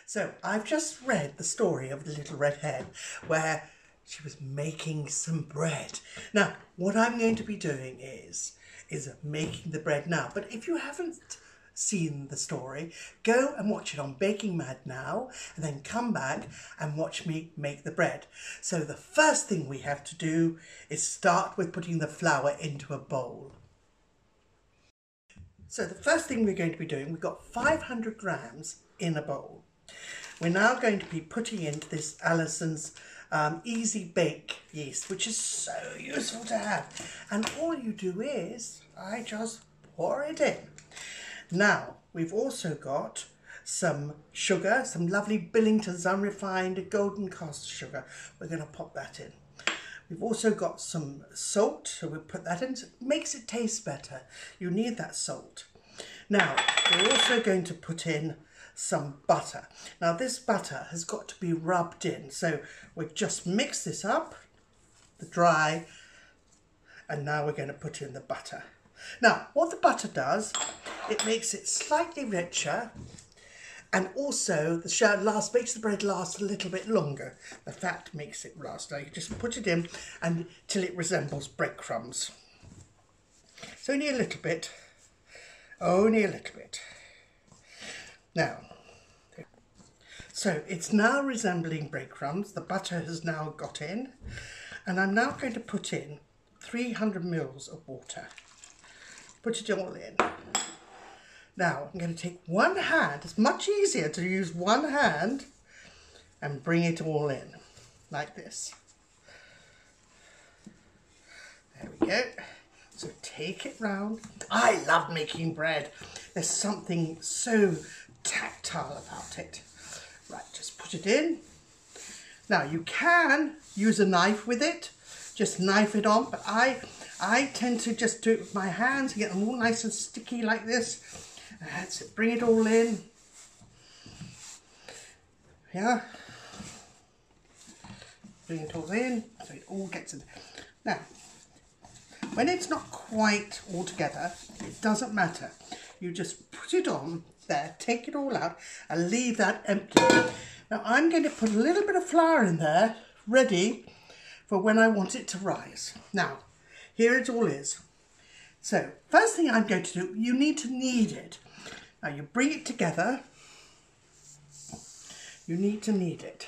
So I've just read the story of the little red hen where she was making some bread. Now, what I'm going to be doing is making the bread now. But if you haven't seen the story, go and watch it on Baking Mad now, and then come back and watch me make the bread. So the first thing we have to do is start with putting the flour into a bowl. So the first thing we're going to be doing, we've got 500 grams in a bowl. We're now going to be putting into this Allison's Easy Bake yeast, which is so useful to have. And all you do is, I just pour it in. Now, we've also got some sugar, some lovely Billington's Unrefined golden caster sugar. We're going to pop that in. We've also got some salt, so we'll put that in. It makes it taste better. You need that salt. Now, we're also going to put in some butter. Now, this butter has got to be rubbed in. So we'll just mix this up, the dry, and now we're going to put in the butter. Now, what the butter does, it makes it slightly richer, and also the makes the bread last a little bit longer. The fat makes it last. Now you just put it in until it resembles breadcrumbs. So only a little bit. Only a little bit. Now, so it's now resembling breadcrumbs. The butter has now got in, and I'm now going to put in 300 mils of water. Put it all in. Now I'm going to take one hand. It's much easier to use one hand and bring it all in like this. There we go. So take it round. I love making bread. There's something so tactile about it. Right, just put it in. Now you can use a knife with it. Just knife it on, but I tend to just do it with my hands and get them all nice and sticky like this. That's it. Bring it all in. Yeah. Bring it all in so it all gets in. Now, when it's not quite all together, it doesn't matter. You just put it on there, take it all out, and leave that empty. Now, I'm going to put a little bit of flour in there, ready for when I want it to rise. Now, here it all is. So, first thing I'm going to do, you need to knead it. Now, you bring it together. You need to knead it.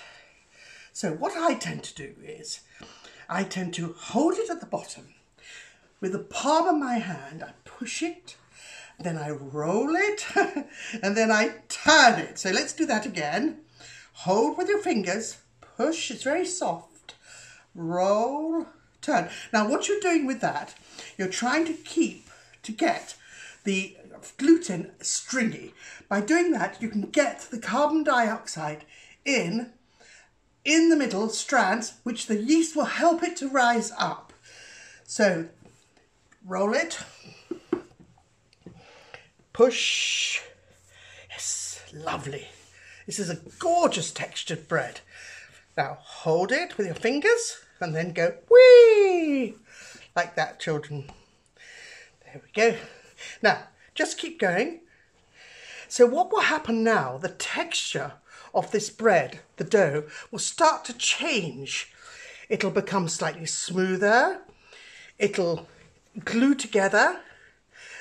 So, what I tend to do is, I tend to hold it at the bottom. With the palm of my hand, I push it, then I roll it, and then I turn it. So let's do that again. Hold with your fingers, push, it's very soft, roll, turn. Now what you're doing with that, you're trying to get the gluten stringy. By doing that, you can get the carbon dioxide in the middle strands, which the yeast will help it to rise up. So roll it, push, yes, lovely. This is a gorgeous textured bread. Now hold it with your fingers and then go whee, like that, children. There we go. Now, just keep going. So what will happen now, the texture of this bread, the dough, will start to change. It'll become slightly smoother. It'll glue together.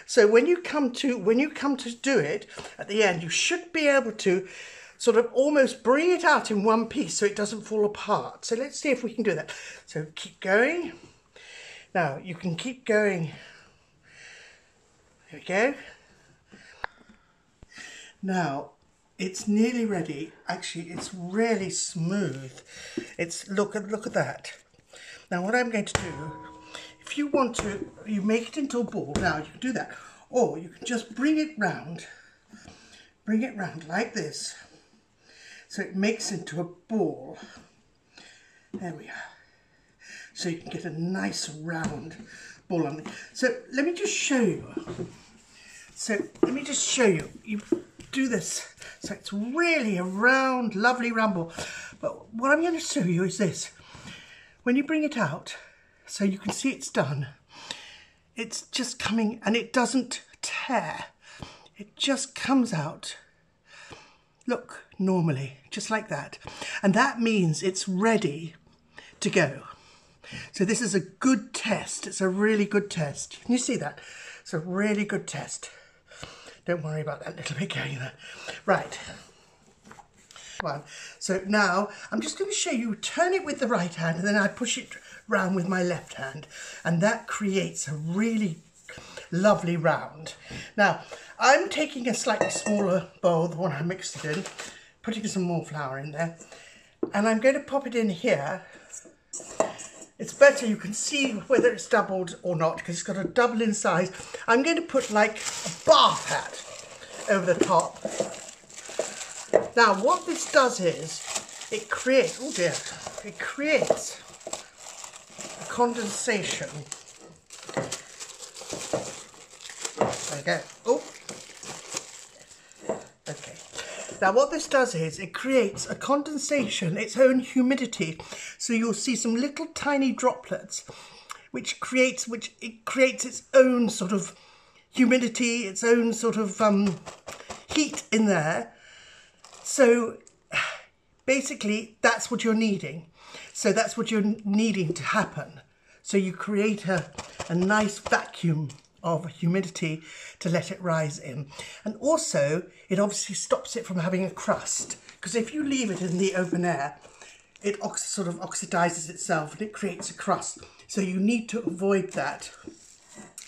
So when you come to do it at the end, you should be able to sort of almost bring it out in one piece so it doesn't fall apart. So let's see if we can do that. So keep going. Now you can keep going. There we go. Now it's nearly ready. Actually, it's really smooth. Look at that. Now what I'm going to do, if you want to, you make it into a ball. Now you can do that, or you can just bring it round like this, so it makes into a ball. There we are. So you can get a nice round ball on it. So let me just show you. You do this, so it's really a round, lovely round ball. But what I'm going to show you is this. When you bring it out, so you can see it's done, it's just coming, and it doesn't tear. It just comes out look, normally, just like that. And that means it's ready to go. So this is a good test. It's a really good test. Can you see that? It's a really good test. Don't worry about that little bit going there. Right. So now I'm just going to show you, turn it with the right hand and then I push it round with my left hand, and that creates a really lovely round. Now I'm taking a slightly smaller bowl, the one I mixed it in, putting some more flour in there, and I'm going to pop it in here. It's better, you can see whether it's doubled or not because it's got a double in size. I'm going to put like a bath hat over the top. Now what this does is it creates, oh dear, it creates a condensation. There you go. Oh, okay. Now what this does is it creates a condensation, its own humidity. So you'll see some little tiny droplets, which creates its own sort of humidity, its own sort of heat in there. So basically that's what you're kneading. So that's what you're needing to happen. So you create a nice vacuum of humidity to let it rise in. And also it obviously stops it from having a crust, because if you leave it in the open air, it sort of oxidizes itself and it creates a crust. So you need to avoid that.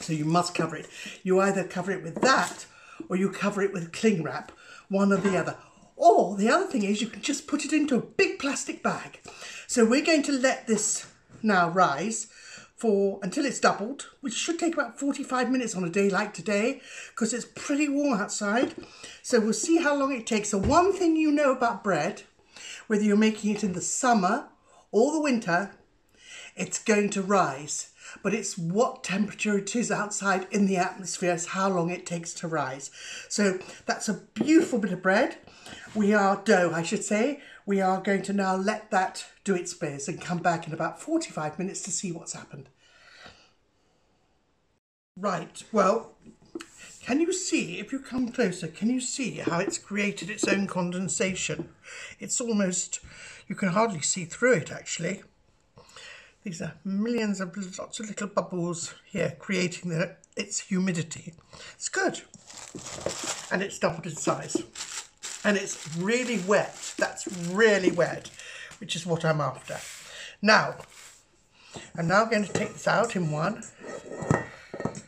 So you must cover it. You either cover it with that or you cover it with cling wrap, one or the other. Or the other thing is you can just put it into a big plastic bag. So we're going to let this now rise until it's doubled, which should take about 45 minutes on a day like today, because it's pretty warm outside. So we'll see how long it takes. So one thing you know about bread, whether you're making it in the summer or the winter, it's going to rise. But it's what temperature it is outside in the atmosphere, is how long it takes to rise. So that's a beautiful bit of bread. Dough, I should say. We are going to now let that do its biz and come back in about 45 minutes to see what's happened. Right, well, can you see, if you come closer, can you see how it's created its own condensation? It's almost, you can hardly see through it actually. These are lots of little bubbles here creating its humidity. It's good. And it's doubled in size. And it's really wet. That's really wet, which is what I'm after. Now, I'm now going to take this out in one.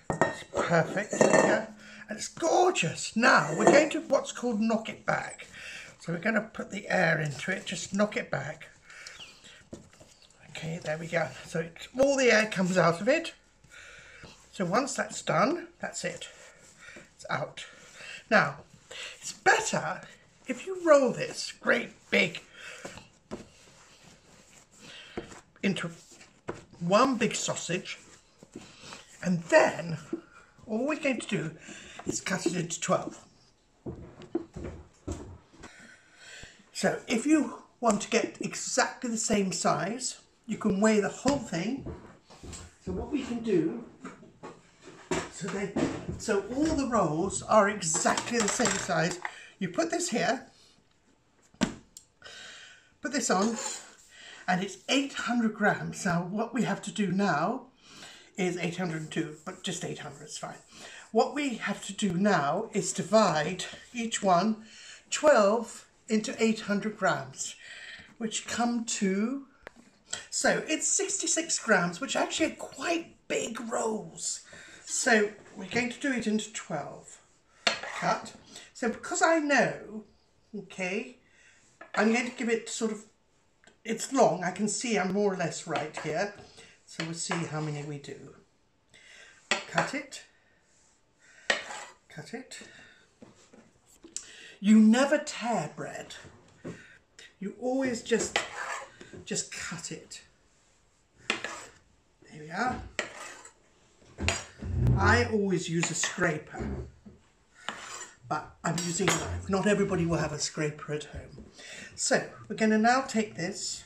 It's perfect. There we go. And it's gorgeous. Now, we're going to what's called knock it back. So we're going to put the air into it, just knock it back. Okay, there we go. So all the air comes out of it. So once that's done, that's it. It's out. Now, it's better if you roll this great big into one big sausage, and then all we're going to do is cut it into 12. So if you want to get exactly the same size, you can weigh the whole thing. So what we can do, so all the rolls are exactly the same size. You put this here, put this on, and it's 800 grams. Now what we have to do now is 802, but just 800 is fine. What we have to do now is divide each one 12 into 800 grams, which come to, so it's 66 grams, which actually are quite big rolls. So we're going to do it into 12. Cut. So because I know, okay, I'm going to give it sort of, it's long, I can see I'm more or less right here. So we'll see how many we do. Cut it. Cut it. You never tear bread. You always just cut it. There we are. I always use a scraper, but I'm using a knife. Not everybody will have a scraper at home. So we're going to now take this.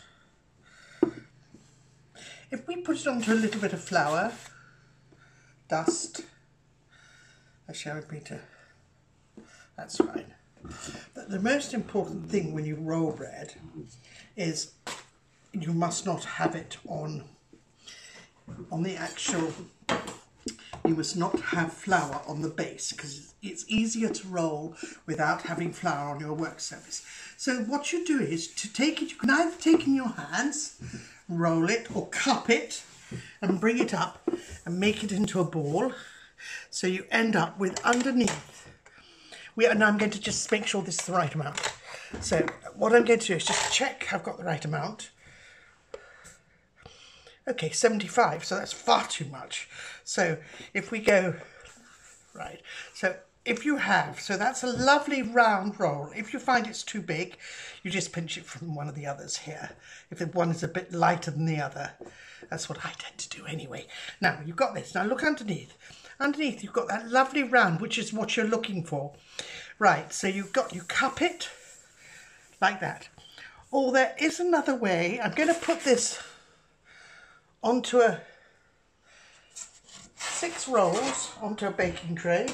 If we put it onto a little bit of flour, dust, I shall repeat it. That's fine. But the most important thing when you roll bread is you must not have it on the actual, you must not have flour on the base, because it's easier to roll without having flour on your work surface. So what you do is to take it, you can either take in your hands, roll it, or cup it and bring it up and make it into a ball. So you end up with underneath, and I'm going to just make sure this is the right amount. So what I'm going to do is just check I've got the right amount. Okay, 75, so that's far too much. So if we go, right, so if you have, so that's a lovely round roll. If you find it's too big, you just pinch it from one of the others here. If the one is a bit lighter than the other, that's what I tend to do anyway. Now, you've got this. Now look underneath. Underneath, you've got that lovely round, which is what you're looking for. Right, so you cup it like that. Or there is another way. I'm going to put this onto 6 rolls onto a baking tray.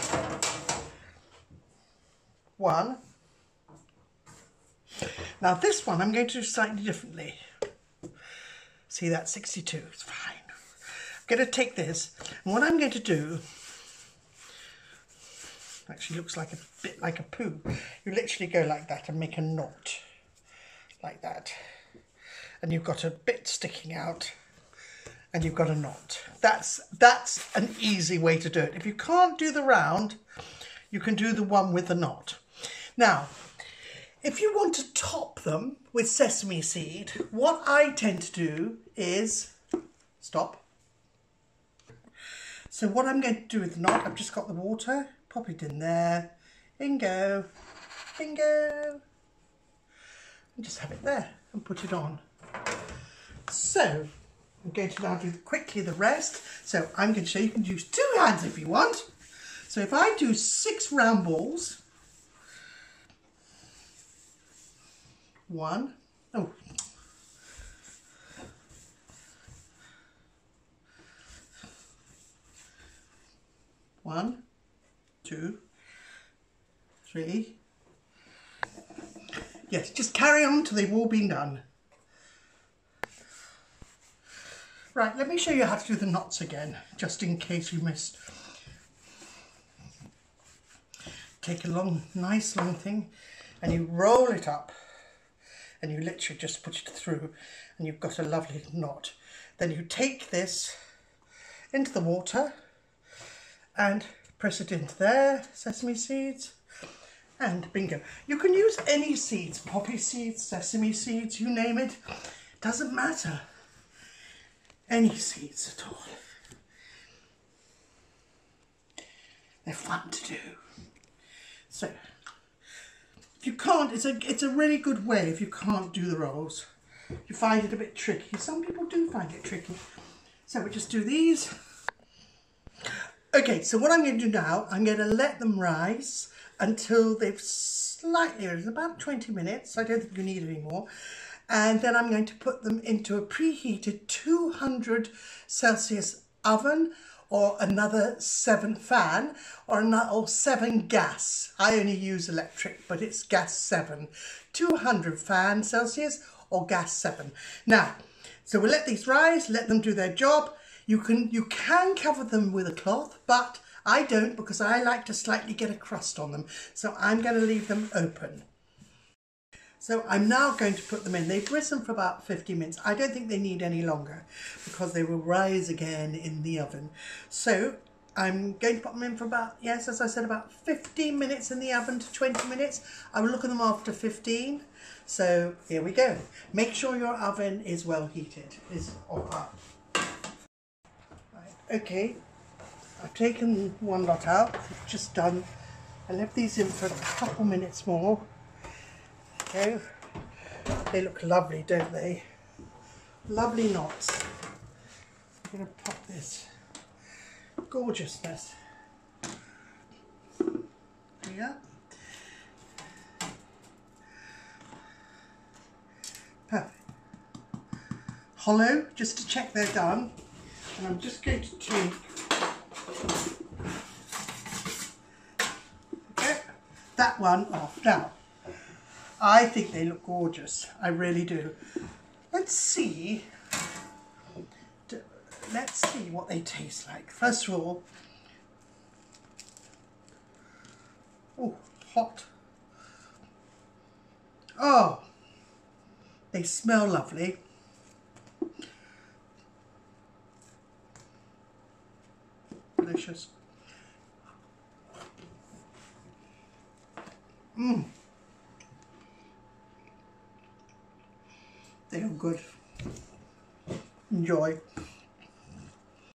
1. Now this one I'm going to do slightly differently. See, that's 62, it's fine. I'm going to take this, and what I'm going to do, actually looks like a bit like a poo. You literally go like that and make a knot, like that. And you've got a bit sticking out, and you've got a knot. That's an easy way to do it. If you can't do the round, you can do the one with the knot. Now, if you want to top them with sesame seed, what I tend to do is, stop. So what I'm going to do with the knot, I've just got the water, pop it in there, bingo, bingo, and just have it there and put it on. So I'm going to now do quickly the rest. So I'm going to show you can use 2 hands if you want. So if I do 6 round balls, 1, 2, 3. Yes, just carry on till they've all been done. Right, let me show you how to do the knots again, just in case you missed. Take a nice long thing, and you roll it up, and you literally just put it through, and you've got a lovely knot. Then you take this into the water, and press it into there, sesame seeds, and bingo. You can use any seeds, poppy seeds, sesame seeds, you name it, doesn't matter. Any seeds at all. They're fun to do. So, if you can't, it's a really good way if you can't do the rolls. You find it a bit tricky. Some people do find it tricky. So we just do these. Okay, so what I'm going to do now, I'm going to let them rise until they've slightly, it's about 20 minutes. I don't think you need any more. And then I'm going to put them into a preheated 200 Celsius oven, or another 7 fan, or 7 gas. I only use electric, but it's gas 7. 200 fan Celsius or gas 7. Now, so we'll let these rise, let them do their job. You can cover them with a cloth, but I don't, because I like to slightly get a crust on them. So I'm going to leave them open. So I'm now going to put them in. They've risen for about 50 minutes. I don't think they need any longer, because they will rise again in the oven. So I'm going to put them in for about, yes, as I said, about 15 minutes in the oven to 20 minutes. I will look at them after 15. So here we go. Make sure your oven is well heated, or up. Right, okay, I've taken one lot out. I've just done. I left these in for a couple minutes more. Okay. They look lovely, don't they? Lovely knots. I'm going to pop this gorgeousness here. Perfect. Hollow, just to check they're done. And I'm just going to take that one off. Now, I think they look gorgeous. I really do. Let's see what they taste like. First of all, oh, hot. Oh, they smell lovely. Delicious. They are good. Enjoy.